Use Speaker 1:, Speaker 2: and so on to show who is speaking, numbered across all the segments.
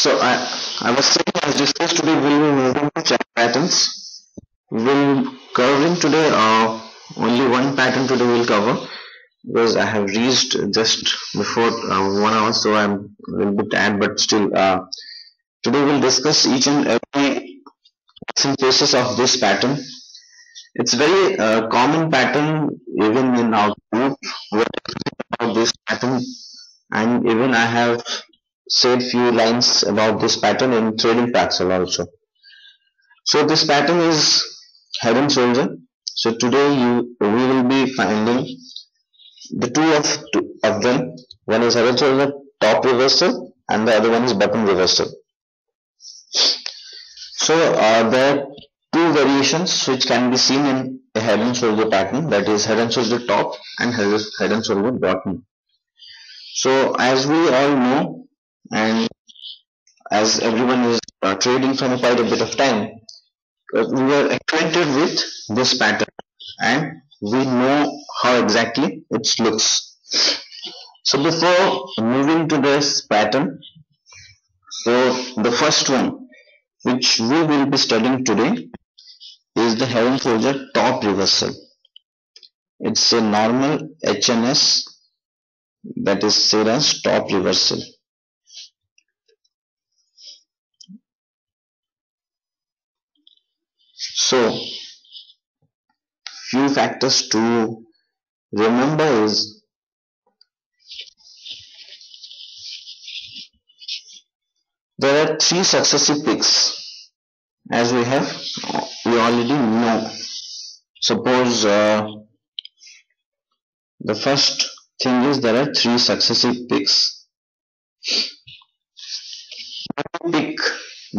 Speaker 1: I was saying, as discussed today, we will be moving to chart patterns. We will covering today only one pattern today we'll cover, because I have reached just before 1 hour, so I'm a little bit tired, but still today we'll discuss each and every synthesis of this pattern. It's very common pattern even in our group. What about this pattern, and even I have said few lines about this pattern in trading Paxel also. So this pattern is head and shoulder. So today we will be finding the two of them. One is head and shoulder top reversal, and the other one is bottom reversal. So there are two variations which can be seen in a head and shoulder pattern, that is head and shoulder top and head and shoulder bottom. So as we all know, and as everyone is trading from quite a bit of time, we were acquainted with this pattern and we know how exactly it looks. So before moving to this pattern, so the first one which we will be studying today is the head and shoulder top reversal. It's a normal HnS, that is said as top reversal. So few factors to remember is there are three successive peaks, as we already know. Suppose the first thing is there are three successive peaks. Peak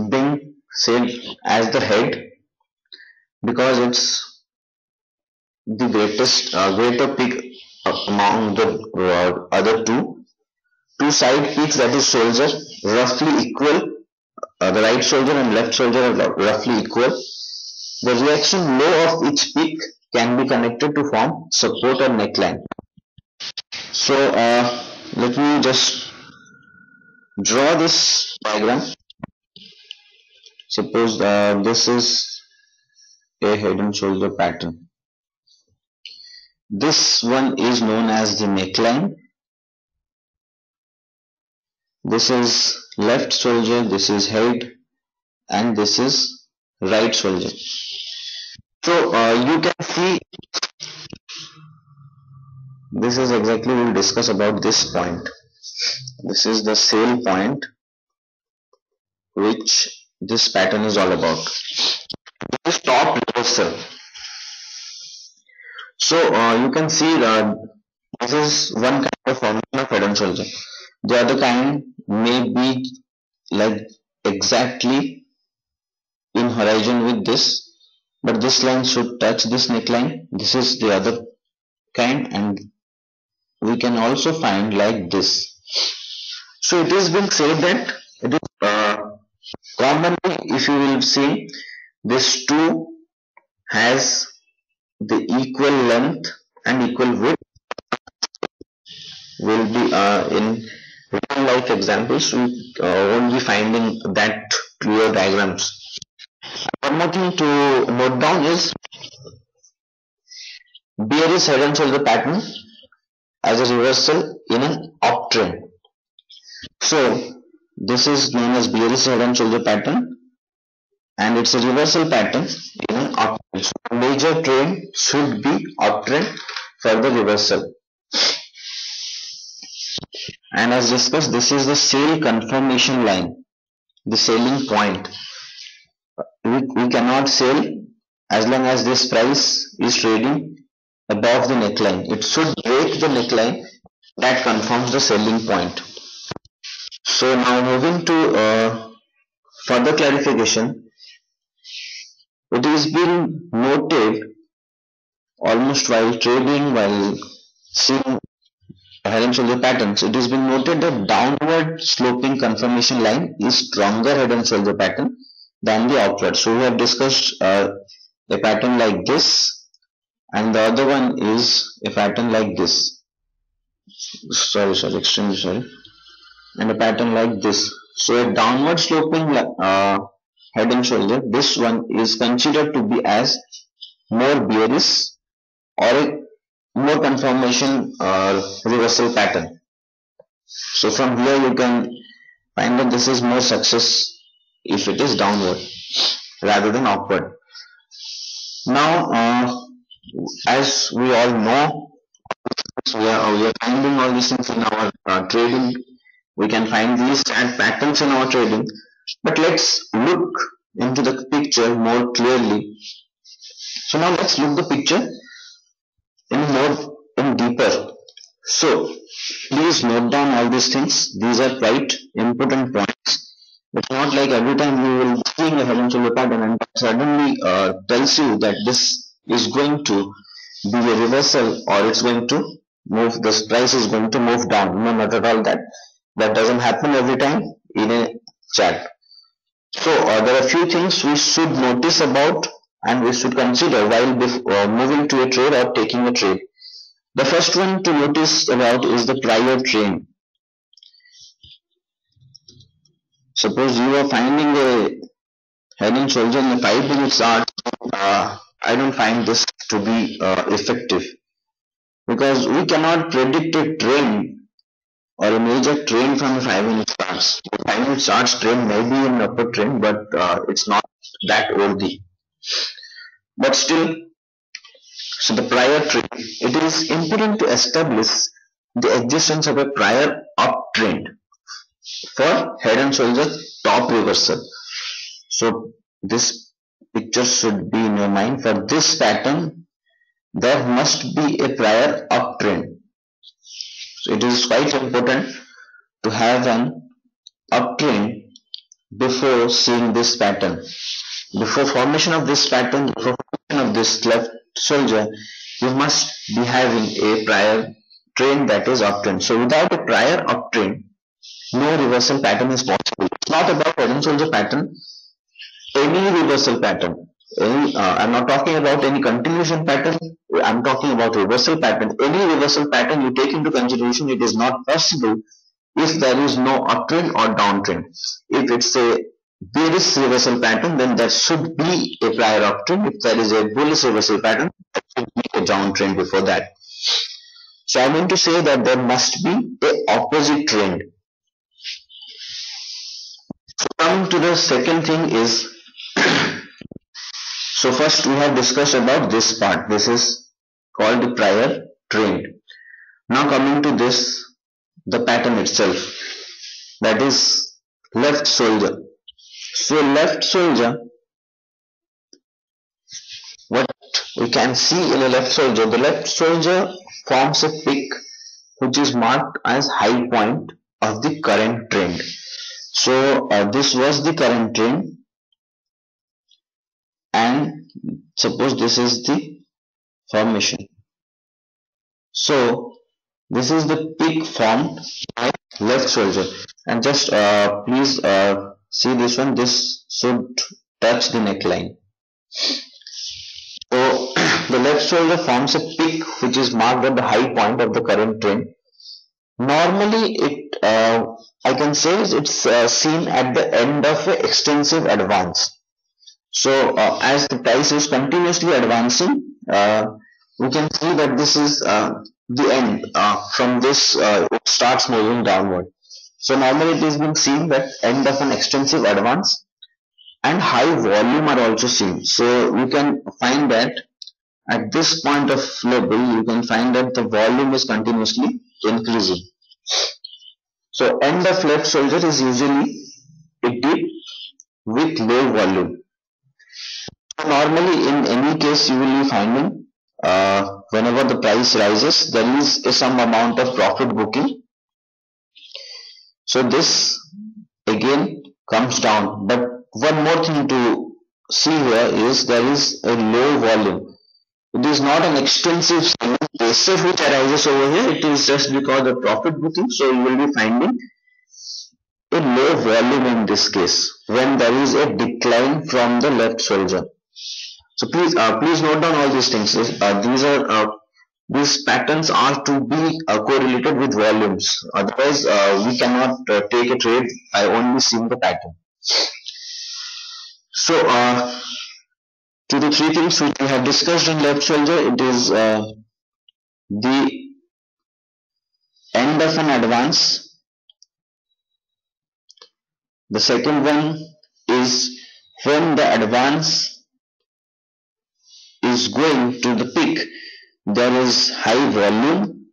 Speaker 1: being said as the head because it's the greater peak among the other two side peaks, that is shoulder, roughly equal. The right shoulder and left shoulder are roughly equal. The reaction low of each peak can be connected to form support or neckline. So let me just draw this diagram. Suppose this is a head and shoulder pattern. This one is known as the neckline. This is left shoulder, this is head, and this is right shoulder. So you can see this is exactly we'll discuss about this point. This is the sale point which this pattern is all about. This is top reversal. So you can see that this is one kind of formation of head and shoulder. The other kind may be like exactly in horizon with this, but this line should touch this neckline. This is the other kind, and we can also find like this. So it is being said that it is commonly, if you will see, this two has the equal length and equal width. Will be in real life examples, we won't be finding that clear diagrams. One more thing to note down is bearish head and shoulder pattern as a reversal in an uptrend. So this is known as bearish head and shoulder pattern, and it's a reversal pattern in an uptrend. So the major trend should be uptrend for the reversal. And as discussed, this is the sale confirmation line, the selling point. We cannot sell as long as this price is trading above the neckline. It should break the neckline, that confirms the selling point. So now moving to further clarification, it is been noted almost while trading, while seeing head and shoulder patterns, it has been noted that downward sloping confirmation line is stronger head and shoulder pattern than the upward. So we have discussed a pattern like this, and the other one is a pattern like this. Extremely sorry. And a pattern like this. So a downward sloping head and shoulder, this one is considered to be as more bearish or a more confirmation or reversal pattern. So from here you can find that this is more success if it is downward rather than upward. Now, as we all know, we are finding all these things in our trading. We can find these patterns in our trading. But let's look into the picture more clearly. So now let's look the picture in deeper. So please note down all these things. These are quite important points. It's not like every time you will see a head and shoulder pattern and suddenly tells you that this is going to be a reversal or it's going to move, this price is going to move down. No, not at all that. That doesn't happen every time in a chart. So there are a few things we should notice about and we should consider while moving to a trade or taking a trade. The first one to notice about is the prior trend. Suppose you are finding a head and shoulder in a 5-minute chart, I don't find this to be effective because we cannot predict a trend or a major trend from the 5-minute charts. The 5-minute charts trend may be an upward trend, but it's not that worthy. But still, so the prior trend, it is important to establish the existence of a prior uptrend for head and shoulder top reversal. So this picture should be in your mind. For this pattern, there must be a prior uptrend. So it is quite important to have an uptrend before seeing this pattern. Before formation of this pattern, before formation of this left shoulder, you must be having a prior trend that is uptrend. So without a prior uptrend, no reversal pattern is possible. It's not about head and shoulder pattern. Any reversal pattern. I'm not talking about any continuation pattern. I'm talking about reversal pattern. Any reversal pattern you take into consideration, it is not possible if there is no uptrend or downtrend. If it's a bearish reversal pattern, then there should be a prior uptrend. If there is a bullish reversal pattern, there should be a downtrend before that. So I mean to say that there must be a opposite trend. So come to the second thing is, so first we have discussed about this part. This is called the prior trend. Now coming to this, the pattern itself, that is left shoulder. So left shoulder, what we can see in a left shoulder, the left shoulder forms a peak which is marked as high point of the current trend. So this was the current trend, and suppose this is the formation. So this is the peak formed by left shoulder, and just please see this one. This should touch the neckline. So the left shoulder forms a peak which is marked at the high point of the current trend. Normally it I can say it's seen at the end of an extensive advance. So as the price is continuously advancing, we can see that this is the end. From this it starts moving downward. So normally it is being seen that end of an extensive advance and high volume are also seen. So you can find that at this point of level, you can find that the volume is continuously increasing. So end of left shoulder is usually a dip with low volume. So normally in any case you will be finding whenever the price rises, there is some amount of profit booking. So this again comes down. But one more thing to see here is there is a low volume. It is not an extensive selling which arises over here. It is just because of profit booking. So you will be finding a low volume in this case when there is a decline from the left shoulder. So please note down all these things. These are these patterns are to be correlated with volumes. Otherwise, we cannot take a trade by only seeing the pattern. So, to the three things which we have discussed in left shoulder, it is the end of an advance. The second one is when the advance is going to the peak, there is high volume,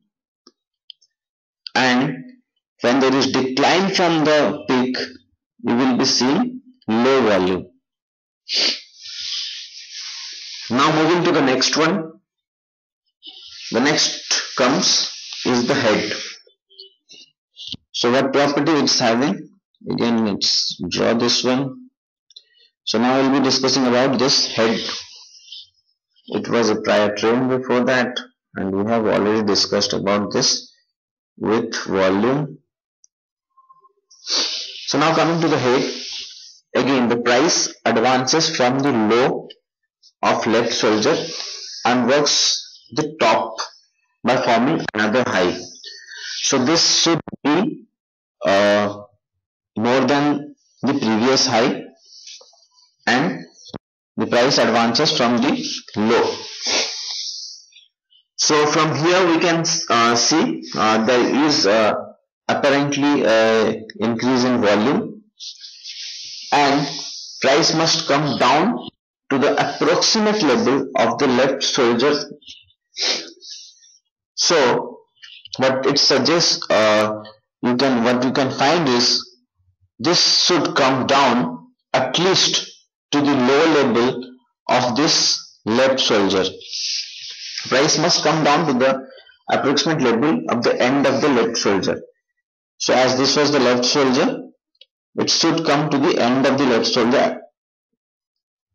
Speaker 1: and when there is decline from the peak, you will be seeing low volume. Now moving to the next one. The next comes is the head. So what property it's having? Again, let's draw this one. So now we'll be discussing about this head. It was a prior trend before that, and we have already discussed about this with volume. So now coming to the head, again the price advances from the low of left shoulder and works the top by forming another high. So this should be more than the previous high, and the price advances from the low. So from here we can see there is apparently increase in volume, and price must come down to the approximate level of the left shoulder. So what it suggests, what you can find is this should come down at least to the low level of this left shoulder. Price must come down to the approximate level of the end of the left shoulder. So as this was the left shoulder, it should come to the end of the left shoulder.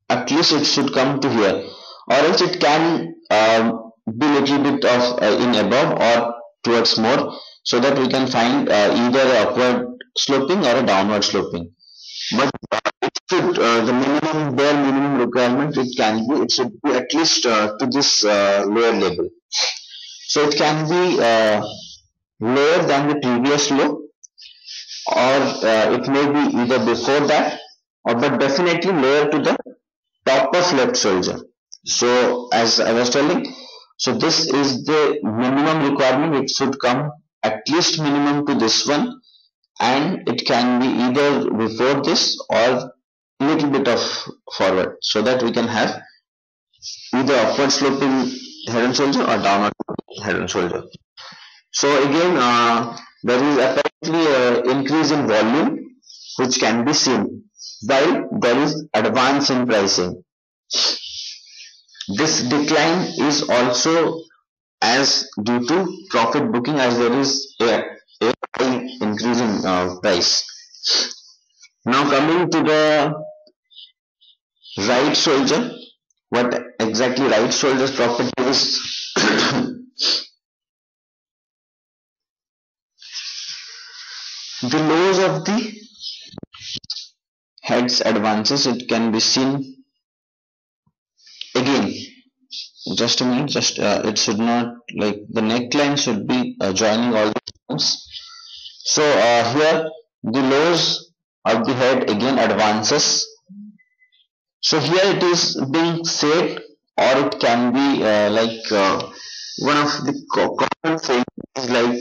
Speaker 1: At least it should come to here, or else it can be little bit of in above or towards more, so that we can find either a upward sloping or a downward sloping. But it should the minimum bare minimum requirement it should be at least to this lower level. So it can be lower than the previous low, or it may be either before that, or but definitely lower to the top of left shoulder. So as I was telling, so this is the minimum requirement. It should come at least minimum to this one, and it can be either before this or little bit of forward, so that we can have either upward sloping head and shoulder or downward head and shoulder. So again, there is apparently increase in volume which can be seen, while there is advance in pricing. This decline is also as due to profit booking, as there is a high increase in price. Now coming to the right shoulder, what exactly right shoulder's property is? The lows of the head's advances, it can be seen. Again, just a minute, it should not, like, the neckline should be joining all the points. So here the lows of the head again advances. So here it is being said, or it can be one of the common things is like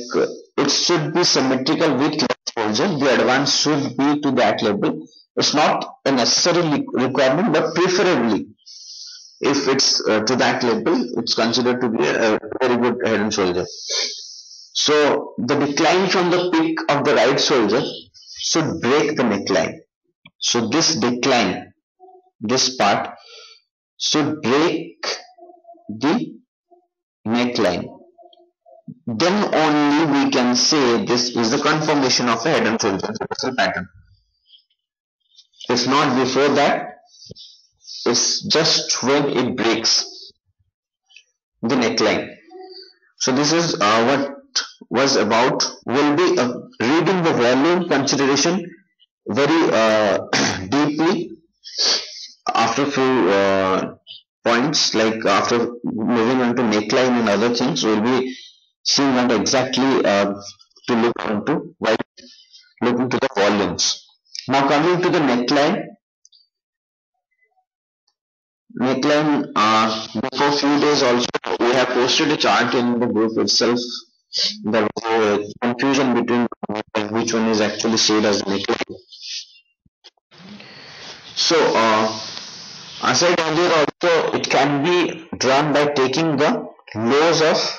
Speaker 1: it should be symmetrical with left shoulder. The advance should be to that level. It's not a necessary requirement, but preferably if it's to that level, it's considered to be a very good head and shoulder. So the decline from the peak of the right shoulder should break the neckline. So this decline, this part, should break the neckline. Then only we can say this is the confirmation of a head and shoulder reversal pattern. If not before that, it's just when it breaks the neckline. So this is what was about. We'll be reading the volume consideration very deeply after few points, like after moving on to neckline and other things, we'll be seeing what exactly to look into while looking to the volumes. Now coming to the neckline, before few days also we have posted a chart in the group itself. There was a confusion between which one is actually said as neckline. So I said earlier also, it can be drawn by taking the lows of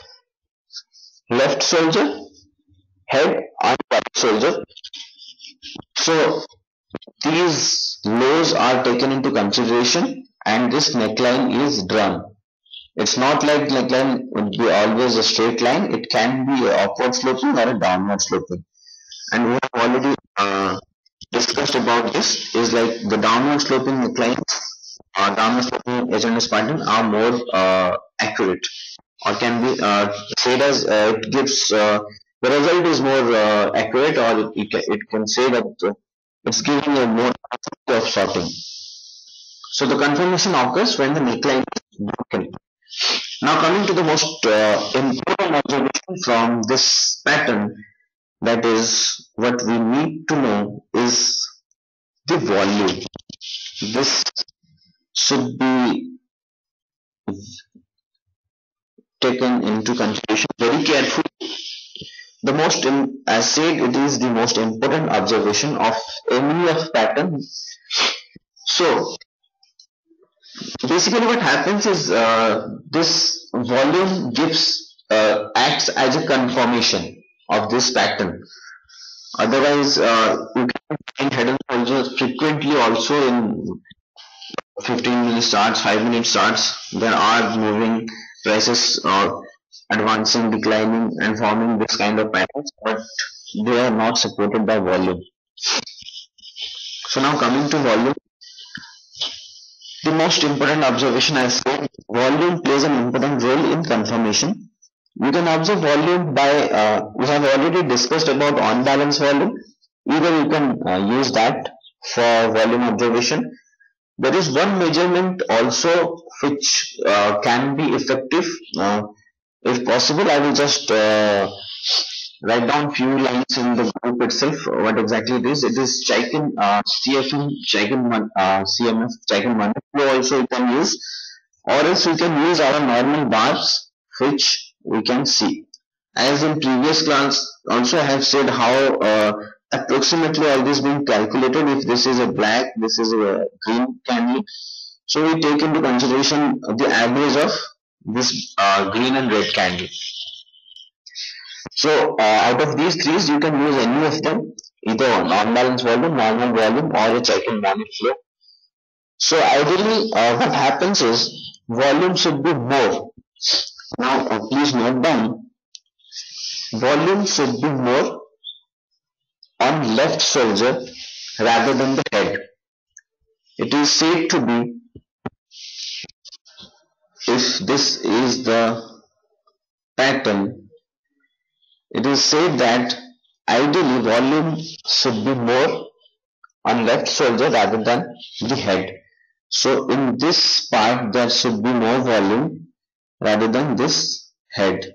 Speaker 1: left shoulder, head and right shoulder. So these lows are taken into consideration and this neckline is drawn. It's not like neckline would be always a straight line. It can be upward sloping or a downward sloping. And we have already discussed about this, is like the downward sloping necklines or downward sloping HnS pattern are more accurate, or can be said as it gives the result is more accurate, or it can say that it's giving a more of sorting. So the confirmation occurs when the neckline is broken. Now coming to the most important observation from this pattern, that is what we need to know is the volume. This should be taken into consideration very carefully. The most, as said, it is the most important observation of any of pattern. So basically what happens is this volume acts as a confirmation of this pattern. Otherwise you can find head and shoulders frequently also in 15-minute charts, 5-minute charts. There are moving prices or advancing, declining and forming this kind of patterns, but they are not supported by volume. So now coming to volume, the most important observation, I said, volume plays an important role in confirmation. You can observe volume by, we have already discussed about on-balance volume. Either you can use that for volume observation. There is one measurement also which can be effective. If possible, I will just write down few lines in the group itself what exactly it is. It is Chaikin CFM, CMF, Chaikin Maniplo also you can use, or else we can use our normal bars which we can see. As in previous class also I have said how approximately all this being calculated. If this is a black, this is a green candle, so we take into consideration the average of this green and red candle. So out of these three, you can use any of them, either non-balance volume, normal volume, or a Chaikin flow. So ideally what happens is volume should be more. Now please note down, volume should be more on left shoulder rather than the head. It is said to be, if this is the pattern, it is said that ideally volume should be more on left shoulder rather than the head. So in this part there should be more volume rather than this head.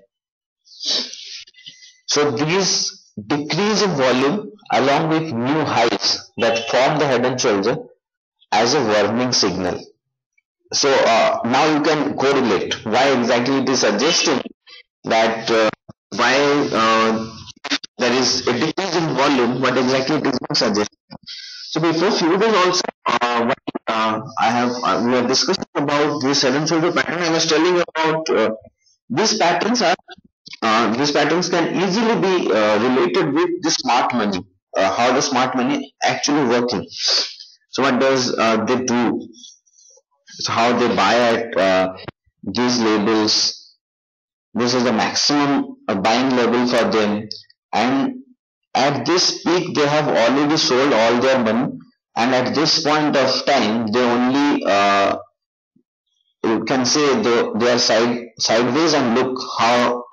Speaker 1: So these decrease in volume along with new highs that form the head and shoulder as a warning signal. So now you can correlate why exactly it is suggesting that why there is a decrease in volume, what exactly it is being suggested. So before few days also we are discussing about this head and shoulder pattern. I was telling about these patterns can easily be related with the smart money, how the smart money actually working. So what does they do? So how they buy at these labels. This is the maximum buying level for them, and at this peak they have already sold all their money, and at this point of time they only you can say they are sideways and look how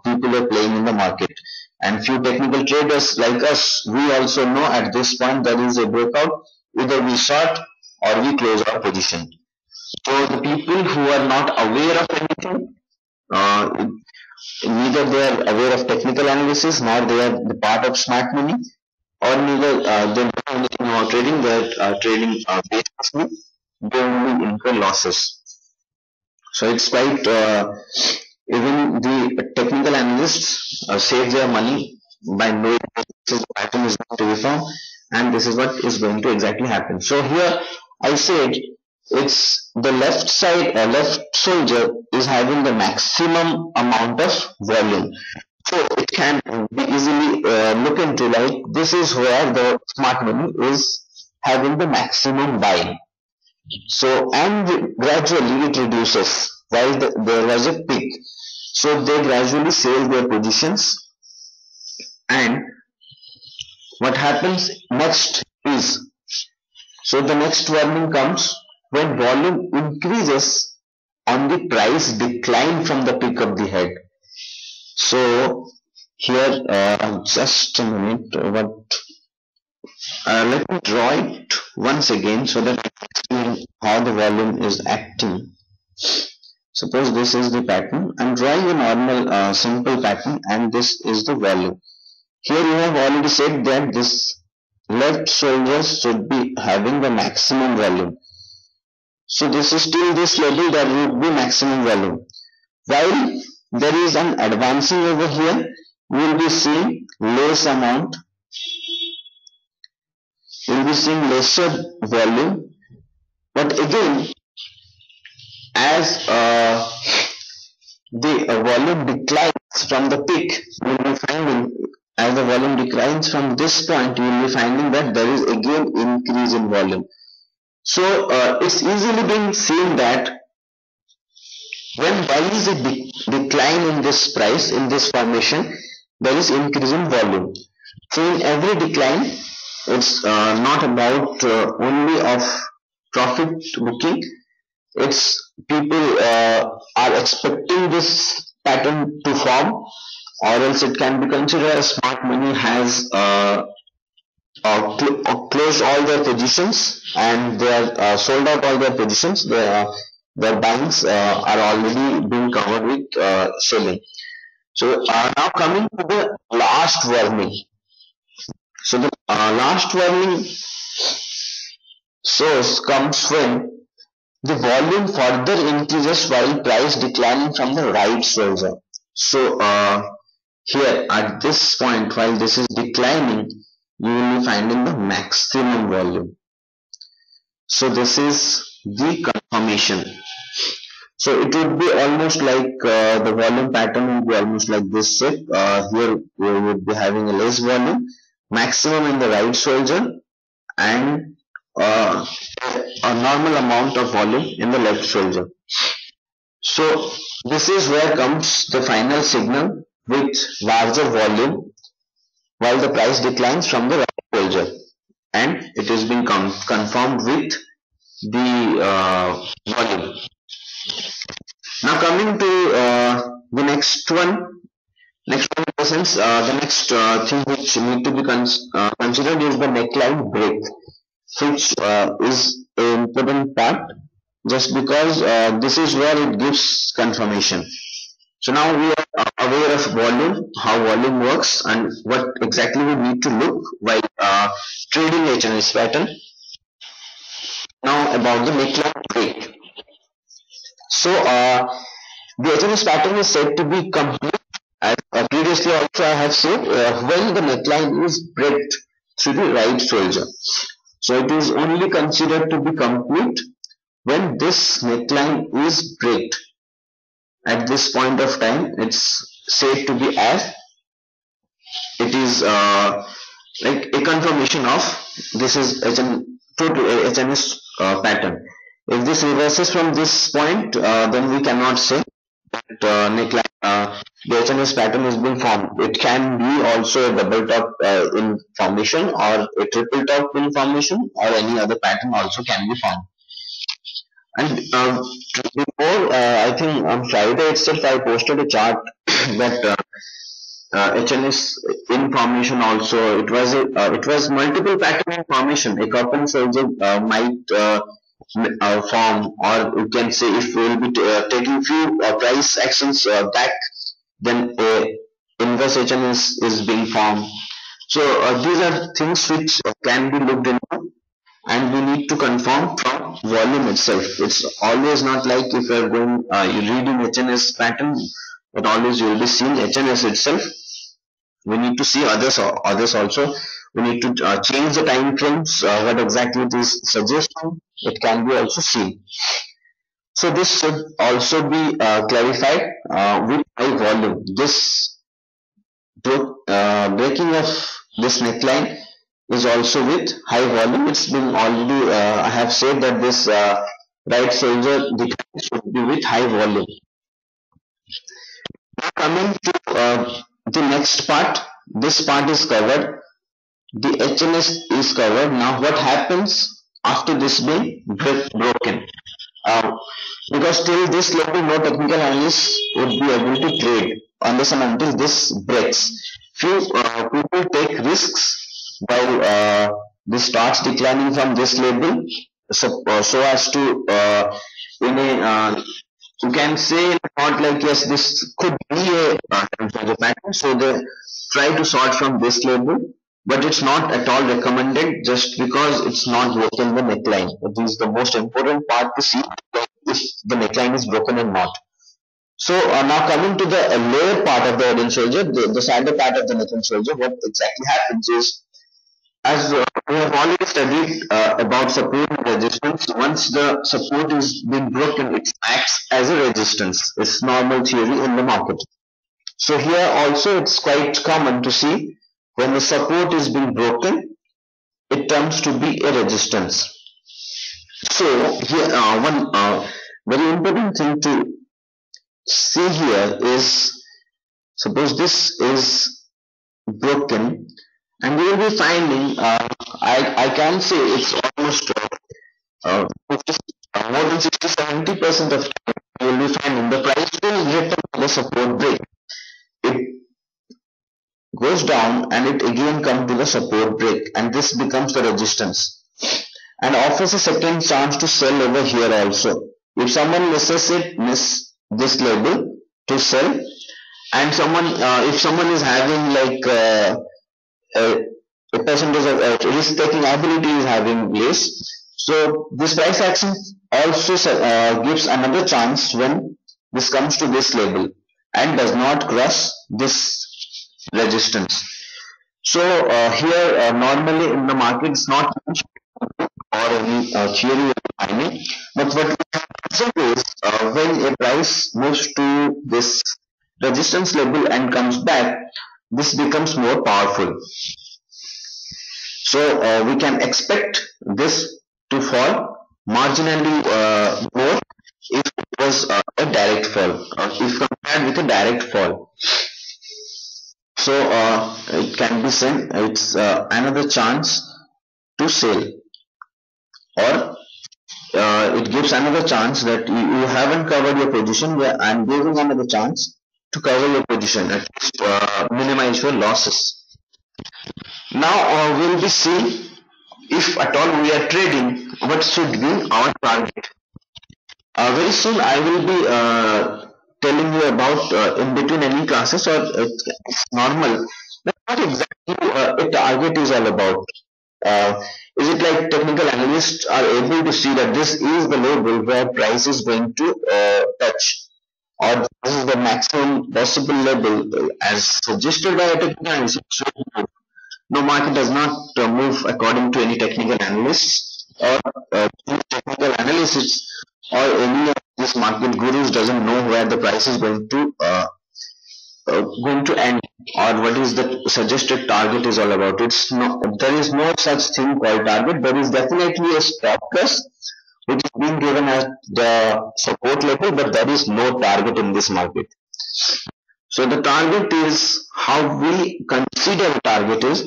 Speaker 1: people are playing in the market. And few technical traders like us, we also know at this point there is a breakout, either we short or we close our position. So the people who are not aware of anything, uh, neither they are aware of technical analysis, nor they are the part of smart money, or neither they know anything about trading. They are trading basically, they only incur losses. So it's quite even the technical analysts save their money by knowing this pattern is going to be formed and this is what is going to exactly happen. So here I said it's the left side, left soldier is having the maximum amount of volume. So it can be easily look into like this is where the smart money is having the maximum buying. So and gradually it reduces while there was a peak. So they gradually sell their positions, and what happens next is, so the next warning comes when volume increases on the price decline from the peak of the head. So here just a minute, let me draw it once again so that I can explain how the volume is acting. Suppose this is the pattern. I'm drawing a normal simple pattern and this is the volume. Here you have already said that this left shoulder should be having the maximum volume. So this is still this level, there will be maximum volume. While there is an advancing over here, you will be seeing less amount, you will be seeing lesser volume. But again, as the volume declines from the peak, you will be finding as the volume declines from this point, you will be finding that there is again increase in volume. So it's easily being seen that when there is a decline in this price, in this formation, there is increase in volume. So in every decline, it's not about only of profit booking. It's people are expecting this pattern to form, or else it can be considered as smart money has closed all their positions and they are sold out all their positions. Their banks are already being covered with selling. So now coming to the last warning. So the last warning source comes when the volume further increases while price declining from the right shoulder. So here at this point, while this is declining, you will be finding the maximum volume. So this is the confirmation. So it would be almost like the volume pattern would be almost like this shape. Here we would be having a less volume, maximum in the right shoulder, and a normal amount of volume in the left shoulder. So this is where comes the final signal with larger volume while the price declines from the right shoulder, and it is being confirmed with the volume. Now coming to the next one in the sense, the next thing which need to be considered is the neckline break, which is an important part just because this is where it gives confirmation. So now we are aware of volume, how volume works, and what exactly we need to look while trading HnS pattern. Now about the neckline break. So the HnS pattern is said to be complete. As previously also I have said, when the neckline is breaked through the right shoulder. So it is only considered to be complete when this neckline is breaked. At this point of time, it's said to be as it is like a confirmation of this is total HnS pattern. If this reverses from this point, then we cannot say that neckline the HnS pattern has been formed. It can be also a double top in formation or a triple top in formation, or any other pattern also can be formed. And before I think on Friday itself I posted a chart that HnS information also, it was multiple pattern information. A coupon soldier might form, or you can say if we will be taking few price actions back, then a inverse HnS is being formed. So these are things which can be looked into, and we need to confirm from volume itself. It's always not like if you are going you reading HnS pattern, but always you will be seeing HnS itself. We need to see others also. We need to change the time frames, what exactly it is suggesting. It can be also seen. So this should also be clarified with high volume. This breaking of this neckline is also with high volume. It's been already, I have said that this right shoulder decline should be with high volume. Now coming to the next part, this part is covered. The HnS is covered. Now what happens after this being broken? Uh, because till this level no technical analyst would be able to trade unless and until this breaks. Few people take risks while this starts declining from this level, so as to in a you can say not like yes this could be a pattern, so they try to sort from this level, but it's not at all recommended just because it's not broken the neckline. It is the most important part to see if the neckline is broken or not. So now coming to the lower part of the head and shoulder, the saddle part of the neck and shoulder, what exactly happens is, as we have already studied about support and resistance, once the support is being broken, it acts as a resistance. It's normal theory in the market. So here also it's quite common to see when the support is being broken, it turns to be a resistance. So here one very important thing to see here is, suppose this is broken, and we will be finding I can say it's almost more than 60-70% of time you will be finding the price will return to the support break. It goes down and it again comes to the support break, and this becomes the resistance and offers a second chance to sell over here also. If someone miss this level to sell, and someone if someone is having like a percentage of risk taking ability is having less, so this price action also gives another chance when this comes to this level and does not cross this resistance. So here normally in the market it's not or any theory timing, but what we have observed is when a price moves to this resistance level and comes back, this becomes more powerful. So we can expect this to fall marginally more if it was a direct fall, or if compared with a direct fall. So it can be said it's another chance to sell, or it gives another chance that you haven't covered your position, where I'm giving another chance to cover your position, at least minimize your losses. Now we'll be seeing if at all we are trading, what should be our target. Very soon I will be telling you about in between any classes, or it's normal, but what exactly a target is all about. Is it like technical analysts are able to see that this is the level where price is going to touch, or this is the maximum possible level as suggested by a technical analyst? No, market does not move according to any technical analysts or technical analysis, or any of these market gurus doesn't know where the price is going to end, or what is the suggested target is all about. There is no such thing called target. There is definitely a stop loss which is being given at the support level, but there is no target in this market. So the target is, how we consider the target is,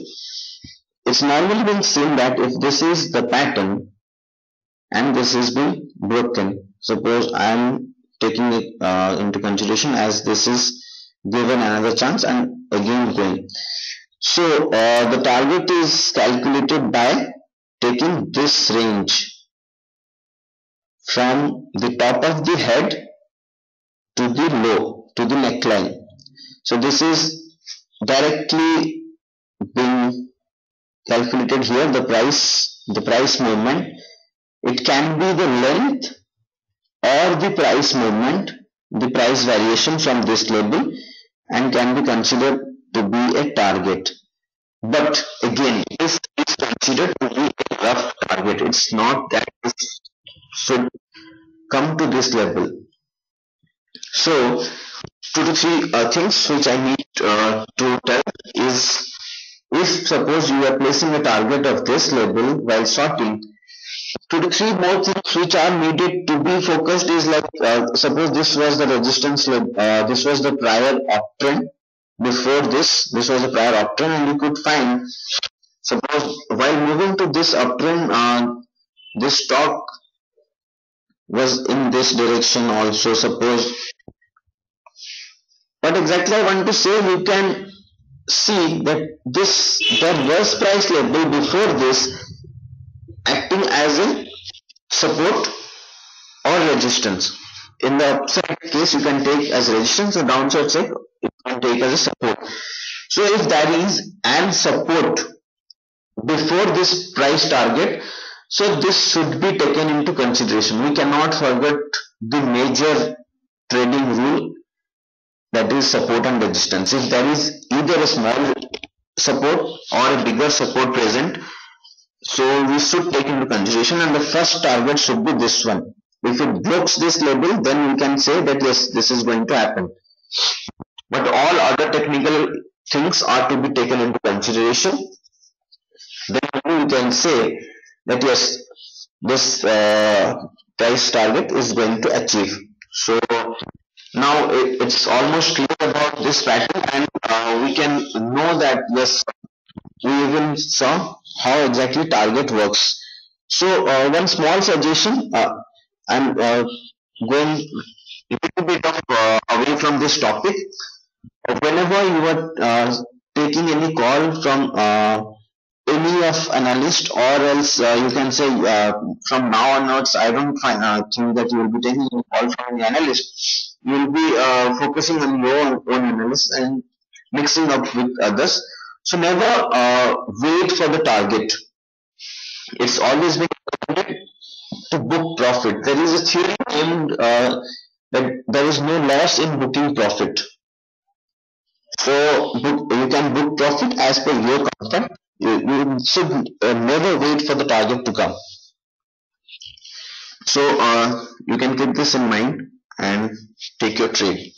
Speaker 1: it's normally been seen that if this is the pattern and this is being broken, suppose I am taking it into consideration as this is given another chance and again going. So the target is calculated by taking this range from the top of the head to the low, to the neckline. So this is directly being calculated here, the price movement. It can be the length or the price movement, the price variation from this level, and can be considered to be a target. But again, this is considered to be a rough target. It's not that it should come to this level. So 2 to 3 things which I need to tell is, if suppose you are placing a target of this level while sorting, 2 to 3 more things which are needed to be focused is like, suppose this was the resistance level, this was the prior uptrend. Before this was the prior uptrend, and you could find, suppose while moving to this uptrend, this stock was in this direction also. Suppose what exactly I want to say, you can see that this, there was price level before this acting as a support or resistance. In the upside case, you can take as resistance, the downside side you can take as a support. So if there is an support before this price target, so this should be taken into consideration. We cannot forget the major trading rule, that is support and resistance. If there is either a small support or a bigger support present, so we should take into consideration, and the first target should be this one. If it breaks this level, then we can say that yes, this is going to happen. But all other technical things are to be taken into consideration. Then we can say that yes, this price target is going to achieve. So now it's almost clear about this pattern, and we can know that yes, we even saw how exactly target works. So one small suggestion, I'm going a little bit of away from this topic. Whenever you are taking any call from any of analyst, or else you can say from now onwards, I don't think that you will be taking a call from the analyst. You will be focusing on your own analysis and mixing up with others. So never wait for the target. It's always been recommended to book profit. There is a theory named that there is no loss in booking profit. So you can book profit as per your comfort. You should never wait for the target to come. So you can keep this in mind and take your trade.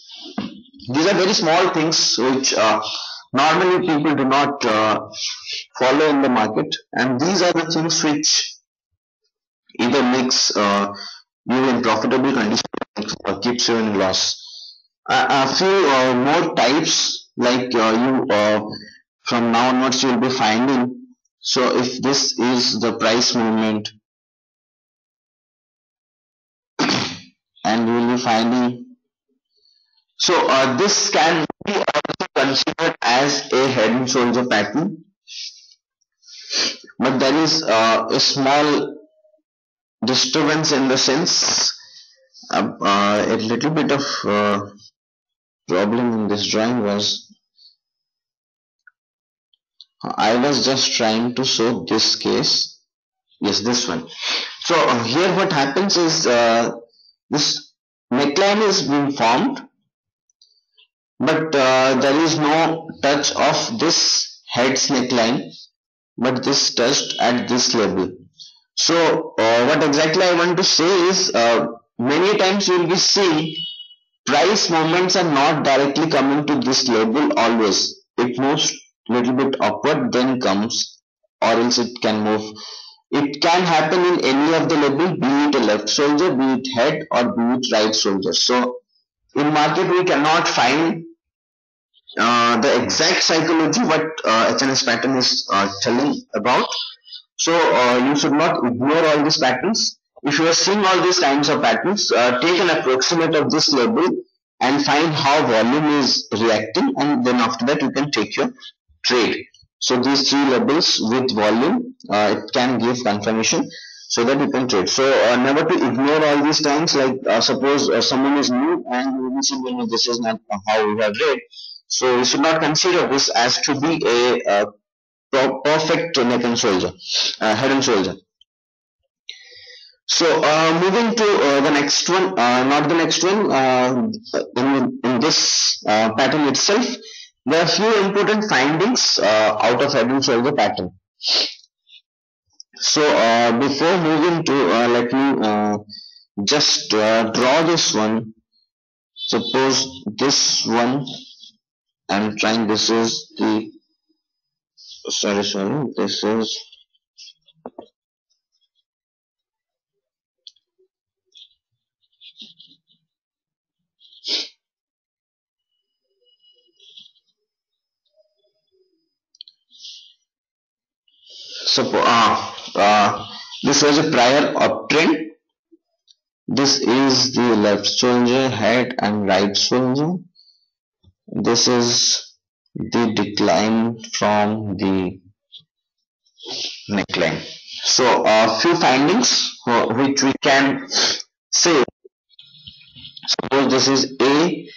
Speaker 1: These are very small things which normally people do not follow in the market, and these are the things which either makes you in profitable condition or keeps you in loss. A few more types, like you from now onwards you will be finding. So if this is the price movement, and you will be finding, so this can be also considered as a head and shoulder pattern, but there is a small disturbance in the sense, a little bit of problem in this drawing was, I was just trying to show this case, yes, this one. So here what happens is this neckline is being formed, but there is no touch of this head's neckline, but this touched at this level. So what exactly I want to say is, many times you will be seeing price movements are not directly coming to this level always. It moves little bit upward, then comes, or else it can move. It can happen in any of the level, be it a left shoulder, be it head, or be it right shoulder. So in market we cannot find the exact psychology what HnS pattern is telling about. So you should not ignore all these patterns. If you are seeing all these kinds of patterns, take an approximate of this level and find how volume is reacting, and then after that you can take your trade. So these three levels with volume, it can give confirmation. so that you can trade. So never to ignore all these times. Like suppose someone is new and you will see, well, this is not how we have read. So we should not consider this as to be a perfect neck and shoulder, head and shoulder. So moving to the next one, not the next one, in this pattern itself, there are few important findings out of head and shoulder pattern. So before moving to, let me just draw this one. Suppose this one, I'm trying, this is the, sorry, this is, this was a prior uptrend. This is the left shoulder, head and right shoulder. This is the decline from the neckline. So a few findings which we can say. Suppose this is A,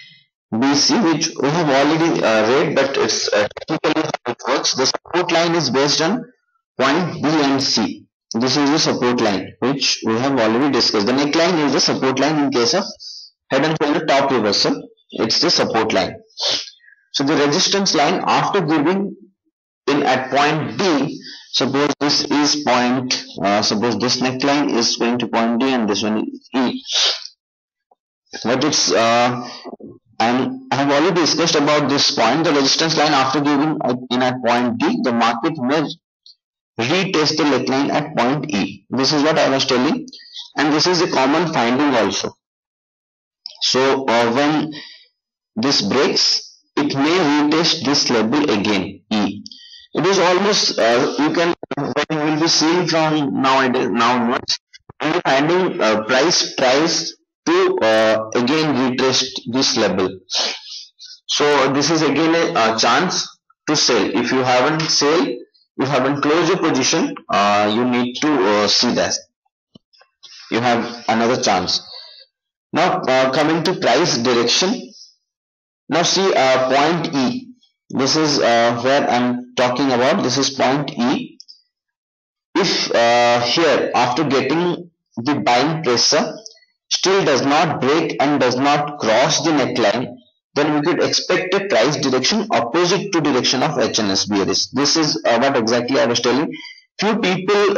Speaker 1: B, C, which we have already read, but it's technically how it works. The support line is based on point B and C. This is the support line which we have already discussed. The neckline is the support line in case of head and shoulder top reversal. It's the support line. So the resistance line after giving in at point D, suppose this is point, suppose this neckline is going to point D and this one is E. But it's and I have already discussed about this point. The resistance line after giving in at point D, the market may retest the neckline at point E. This is what I was telling, and this is a common finding also. So when this breaks, it may retest this level again, E. It is almost you can, what you will be seeing from now onwards, you will be finding price to again retest this level. So this is again a chance to sell. If you haven't sell, you haven't closed your position, you need to see that you have another chance. Now coming to price direction. Now see point E. This is where I'm talking about. This is point E. If here after getting the buying pressure still does not break and does not cross the neckline, then we could expect a price direction opposite to direction of HnS bearish. This is what exactly I was telling. Few people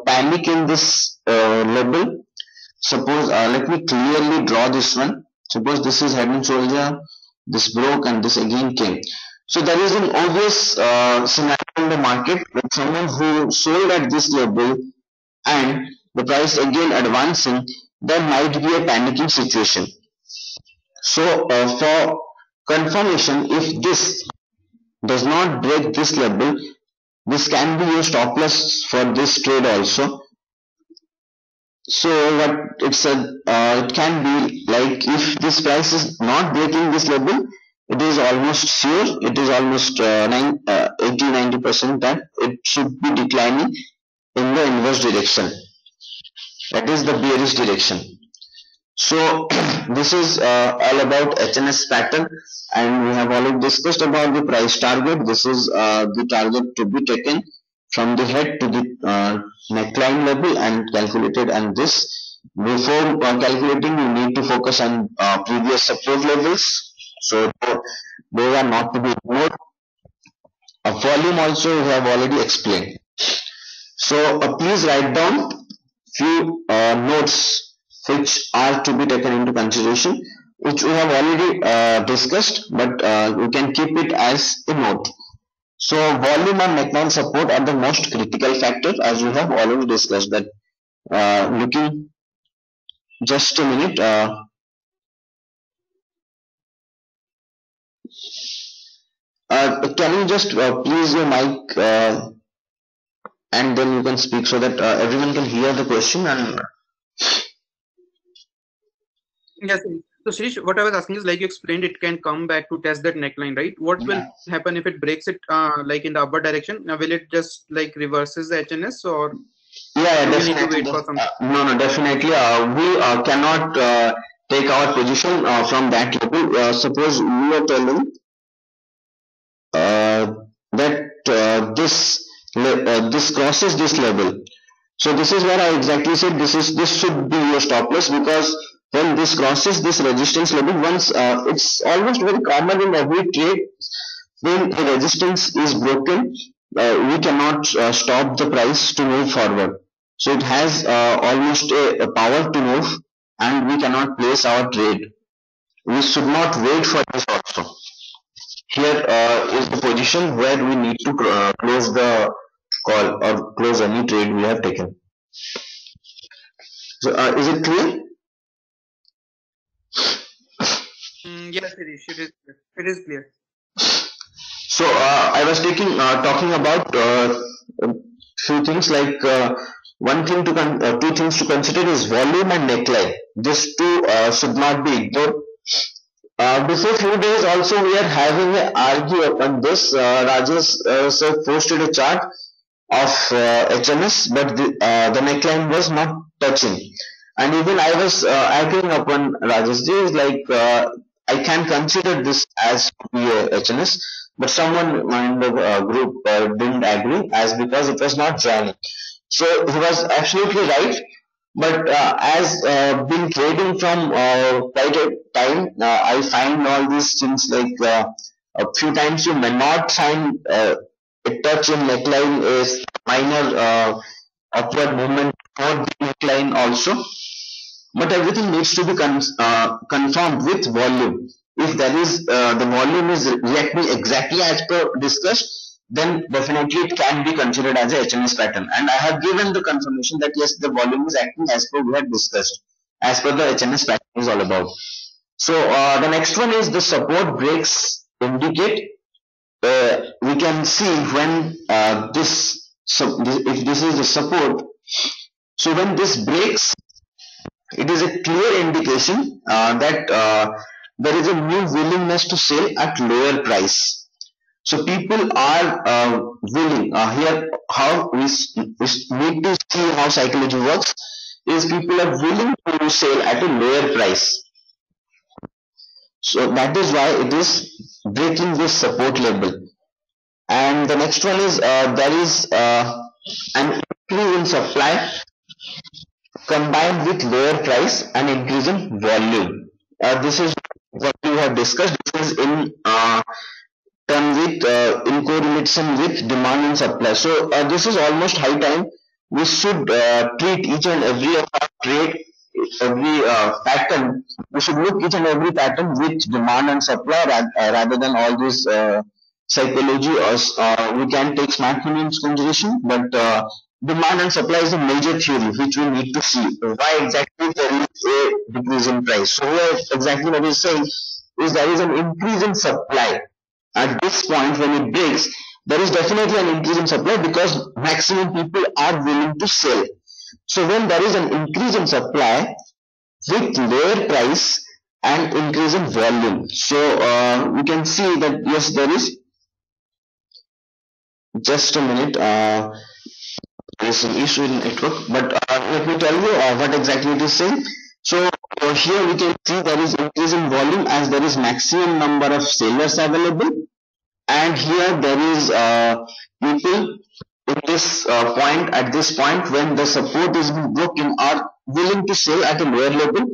Speaker 1: panic in this level. Suppose let me clearly draw this one. Suppose this is head and shoulder, this broke and this again came. So there is an obvious scenario in the market with someone who sold at this level and the price again advancing, there might be a panicking situation. So for confirmation, if this does not break this level, this can be your stop loss for this trade also. So what it said, it can be like if this price is not breaking this level, it is almost sure, it is almost 80-90% that it should be declining in the inverse direction. That is the bearish direction. So this is all about HnS pattern, and we have already discussed about the price target. This is the target to be taken from the head to the neckline level and calculated, and this before calculating you need to focus on previous support levels. So those are not to be ignored. Volume also we have already explained. So please write down few notes which are to be taken into consideration, which we have already discussed, but you can keep it as a note. So volume and neckline support are the most critical factor, as we have already discussed that. Looking, just a minute. Can you just please your mic and then you can speak so that everyone can hear the question and.
Speaker 2: Yes. So Shirish, what I was asking is, like you explained, it can come back to test that neckline, right? What will happen if it breaks it like in the upward direction? Now, will it just like reverses the HnS or?
Speaker 1: Yeah,
Speaker 2: Do we need to
Speaker 1: definitely.
Speaker 2: wait for some?
Speaker 1: No, definitely. We cannot take our position from that level. Suppose we are telling that this crosses this level. So this is where I exactly said this should be your stop loss, because when this crosses this resistance level, once it's almost very common in every trade. When the resistance is broken, we cannot stop the price to move forward. So it has almost a power to move, and we cannot place our trade. We should not wait for this also. Here is the position where we need to close the call or close any trade we have taken. So is it clear?
Speaker 2: Yes, Harish, it is. It is clear.
Speaker 1: So I was talking about few things like two things to consider is volume and neckline. These two should not be ignored. Before few days also we are having an argue upon this. Rajesh sir posted a chart of HnS, but the neckline was not touching. And even I was arguing upon Rajesh ji, like I can consider this as to be a HnS, but someone in the group didn't agree as because it was not joining. So he was absolutely right. But as been trading from quite a time, I find all these things like a few times you may not find a touch in neckline is minor upward movement for the neckline also, but everything needs to be confirmed with volume. If there is the volume is reacting exactly as per discussed, then definitely it can be considered as a HNS pattern. And I have given the confirmation that yes, the volume is acting as per we had discussed, as per the HNS pattern is all about. So the next one is the support breaks indicate. We can see when if this is the support, so when this breaks, it is a clear indication that there is a new willingness to sell at lower price. So people are willing. Here, how we need to see how psychology works is people are willing to sell at a lower price. So that is why it is breaking this support level. And the next one is there is an increase in supply combined with lower price and increase in volume. This is what we have discussed. This is in correlation with demand and supply. So this is almost high time. We should treat each and every of our trade, every pattern. We should look each and every pattern with demand and supply rather than all this psychology. Or we can take smart money into consideration, but demand and supply is a major theory which we need to see. Why exactly there is a decrease in price? So here exactly what is saying is there is an increase in supply. At this point when it breaks, there is definitely an increase in supply because maximum people are willing to sell. So when there is an increase in supply with lower price and increase in volume, so we can see that yes, there is, just a minute, there is an issue in network, but let me tell you what exactly it is saying. So here we can see there is increase in volume as there is maximum number of sellers available, and here there is people in this point, at this point when the support is being broken, are willing to sell at a lower level,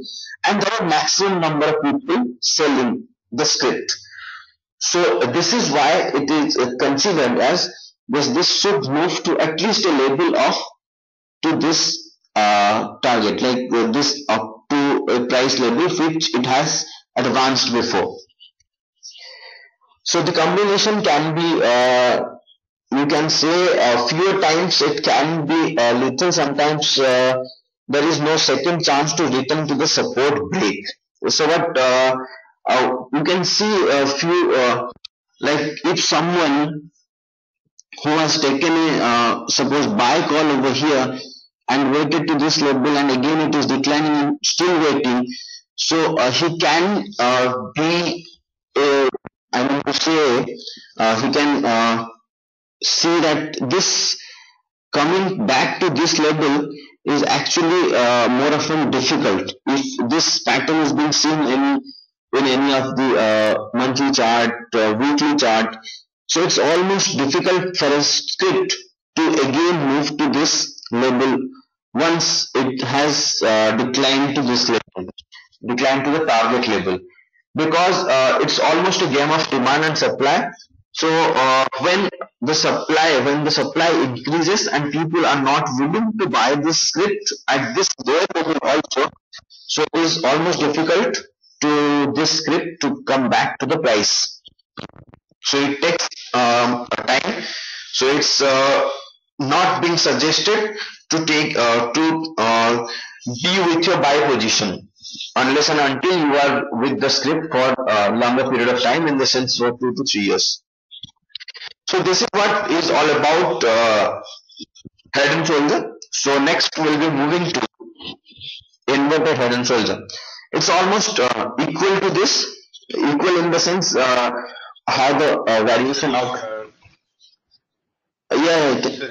Speaker 1: and there are maximum number of people selling the script. So this is why it is considered as this should move to at least a level of to this target, like this up to a price level which it has advanced before. So the combination can be you can say fewer times it can be little, sometimes there is no second chance to return to the support break. So what you can see a few like if someone who has taken a suppose buy call over here and waited to this level and again it is declining and still waiting, so he can be I want to say he can see that this coming back to this level is actually more often difficult. If this pattern is being seen in any of the monthly chart, weekly chart, so it's almost difficult for a script to again move to this level once it has declined to this level, declined to the target level, because it's almost a game of demand and supply. So when the supply increases and people are not willing to buy this script at this lower level also, so it is almost difficult to this script to come back to the price. So it takes time. So it's not being suggested to take be with your buy position unless and until you are with the script for a longer period of time, in the sense for 2 to 3 years. So this is what is all about head and shoulder. So next we'll be moving to inverted head and shoulder. It's almost equal to this, equal in the sense how the variation of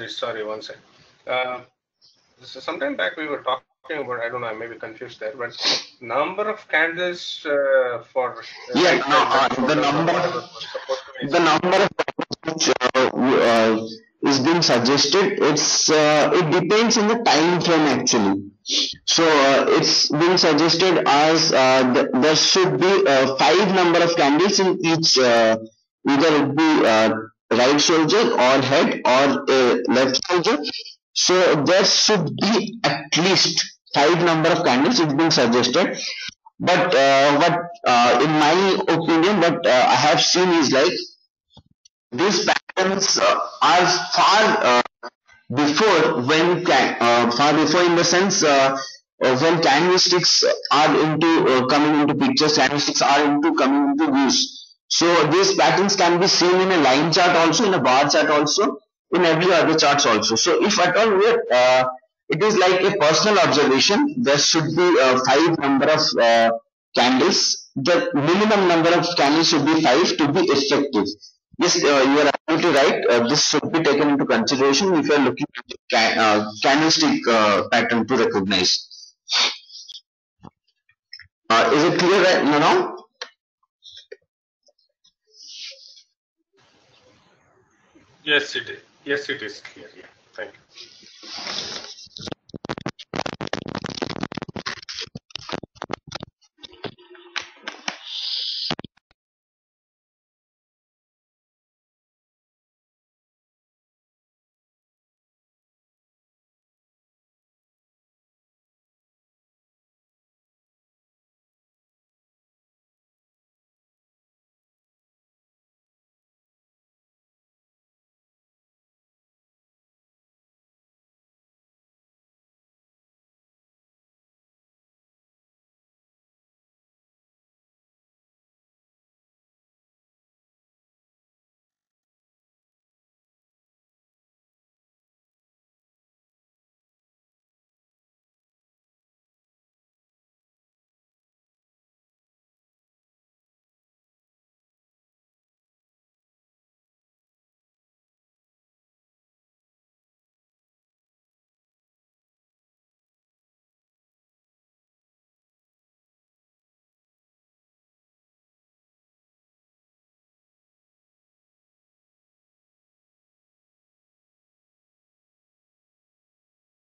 Speaker 3: sorry, one second. So sometime back we were talking about, I don't know, I may be confused there, but number of candles for
Speaker 1: the number of which is being suggested, it depends on the time frame actually. So it's being suggested as there should be 5 number of candles in each, either it be right shoulder or head or left shoulder. So there should be at least 5 number of candles is being suggested. But what in my opinion, what I have seen is like these patterns are far before far before, in the sense when candlesticks are into coming into pictures, candlesticks are into coming into use. So these patterns can be seen in a line chart also, in a bar chart also, in every other charts also. So if at all it is like a personal observation, there should be 5 number of candles. The minimum number of candles should be 5 to be effective. Yes, you are absolutely right. This should be taken into consideration if you are looking at candlestick pattern to recognize. Is it clear right now?
Speaker 3: Yes, it is. Yes, it is clear. Yeah.